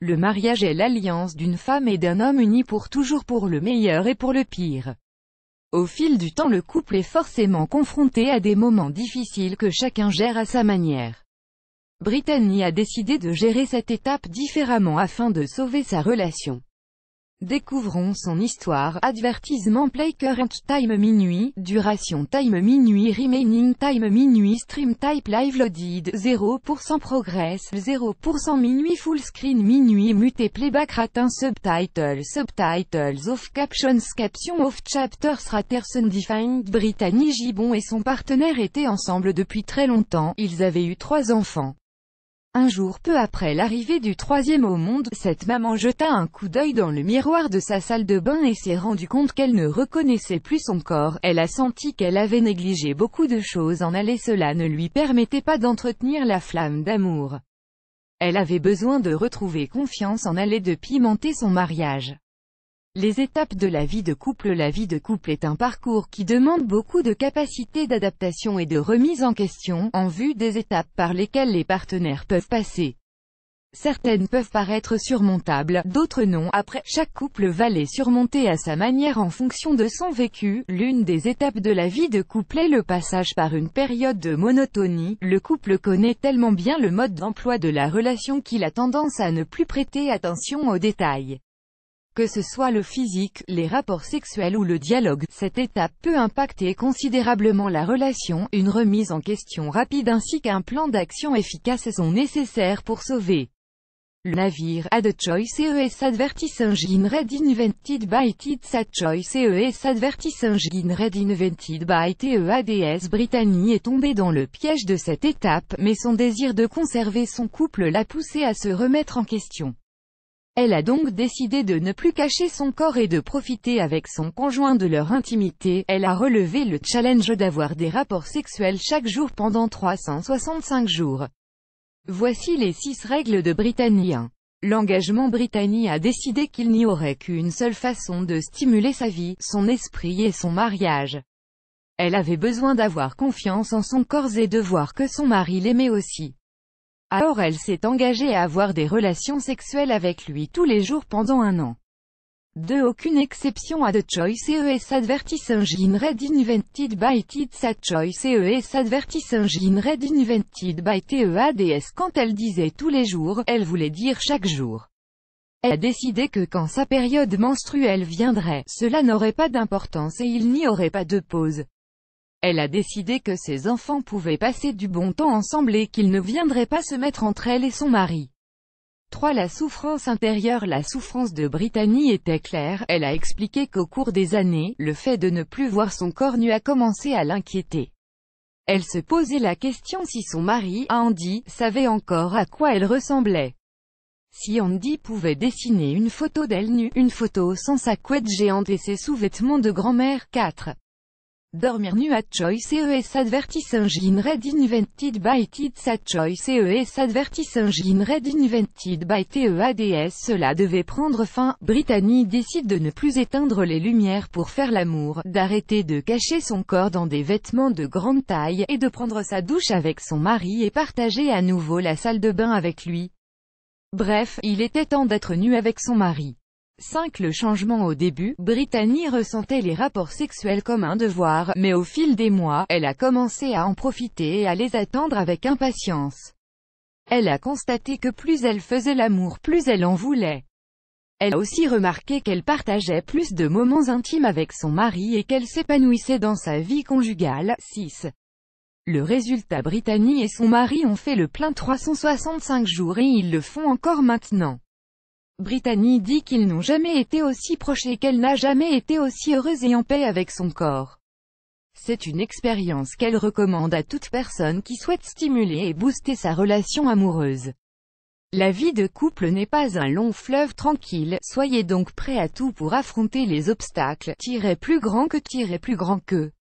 Le mariage est l'alliance d'une femme et d'un homme unis pour toujours, pour le meilleur et pour le pire. Au fil du temps, le couple est forcément confronté à des moments difficiles que chacun gère à sa manière. Brittany a décidé de gérer cette étape différemment afin de sauver sa relation. Découvrons son histoire. Advertisement: play current time minuit, duration time minuit, remaining time minuit, stream type live loaded, 0% progress, 0% minuit, full screen minuit, muté playback ratin, subtitles off, captions off, chapters raters undefined. Brittany Gibbon et son partenaire étaient ensemble depuis très longtemps, ils avaient eu 3 enfants. Un jour, peu après l'arrivée du 3e au monde, cette maman jeta un coup d'œil dans le miroir de sa salle de bain et s'est rendue compte qu'elle ne reconnaissait plus son corps. Elle a senti qu'elle avait négligé beaucoup de choses en elle et cela ne lui permettait pas d'entretenir la flamme d'amour. Elle avait besoin de retrouver confiance en elle et de pimenter son mariage. Les étapes de la vie de couple. La vie de couple est un parcours qui demande beaucoup de capacité d'adaptation et de remise en question, en vue des étapes par lesquelles les partenaires peuvent passer. Certaines peuvent paraître surmontables, d'autres non. Après, chaque couple va les surmonter à sa manière en fonction de son vécu. L'une des étapes de la vie de couple est le passage par une période de monotonie. Le couple connaît tellement bien le mode d'emploi de la relation qu'il a tendance à ne plus prêter attention aux détails. Que ce soit le physique, les rapports sexuels ou le dialogue, cette étape peut impacter considérablement la relation. Une remise en question rapide ainsi qu'un plan d'action efficace sont nécessaires pour sauver le navire. Add choice ES advertise engine red invented by TEADS. Choice ES advertise engine red invented by TEADS. Brittany est tombée dans le piège de cette étape, mais son désir de conserver son couple l'a poussée à se remettre en question. Elle a donc décidé de ne plus cacher son corps et de profiter avec son conjoint de leur intimité. Elle a relevé le challenge d'avoir des rapports sexuels chaque jour pendant 365 jours. Voici les 6 règles de Brittany. 1. L'engagement. Brittany a décidé qu'il n'y aurait qu'une seule façon de stimuler sa vie, son esprit et son mariage. Elle avait besoin d'avoir confiance en son corps et de voir que son mari l'aimait aussi. Alors elle s'est engagée à avoir des relations sexuelles avec lui tous les jours pendant 1 an. 2. Aucune exception à The Choice ES advertise engine red invented by TEADS. Choice ES advertise engine red invented by TEADS. Quand elle disait tous les jours, elle voulait dire chaque jour. Elle a décidé que quand sa période menstruelle viendrait, cela n'aurait pas d'importance et il n'y aurait pas de pause. Elle a décidé que ses enfants pouvaient passer du bon temps ensemble et qu'ils ne viendraient pas se mettre entre elle et son mari. 3. La souffrance intérieure. La souffrance de Brittany était claire. Elle a expliqué qu'au cours des années, le fait de ne plus voir son corps nu a commencé à l'inquiéter. Elle se posait la question si son mari, Andy, savait encore à quoi elle ressemblait. Si Andy pouvait dessiner une photo d'elle nue, une photo sans sa couette géante et ses sous-vêtements de grand-mère. 4. Dormir nu. At choice ES advertise engine red invented by TEADS. At choice ES advertise engine red invented by TEADS. Cela devait prendre fin. Brittany décide de ne plus éteindre les lumières pour faire l'amour, d'arrêter de cacher son corps dans des vêtements de grande taille, et de prendre sa douche avec son mari et partager à nouveau la salle de bain avec lui. Bref, il était temps d'être nu avec son mari. 5. Le changement. Au début, Brittany ressentait les rapports sexuels comme un devoir, mais au fil des mois, elle a commencé à en profiter et à les attendre avec impatience. Elle a constaté que plus elle faisait l'amour, plus elle en voulait. Elle a aussi remarqué qu'elle partageait plus de moments intimes avec son mari et qu'elle s'épanouissait dans sa vie conjugale. 6. Le résultat. Brittany et son mari ont fait le plein 365 jours et ils le font encore maintenant. Brittany dit qu'ils n'ont jamais été aussi proches et qu'elle n'a jamais été aussi heureuse et en paix avec son corps. C'est une expérience qu'elle recommande à toute personne qui souhaite stimuler et booster sa relation amoureuse. La vie de couple n'est pas un long fleuve tranquille, soyez donc prêts à tout pour affronter les obstacles, plus grand que.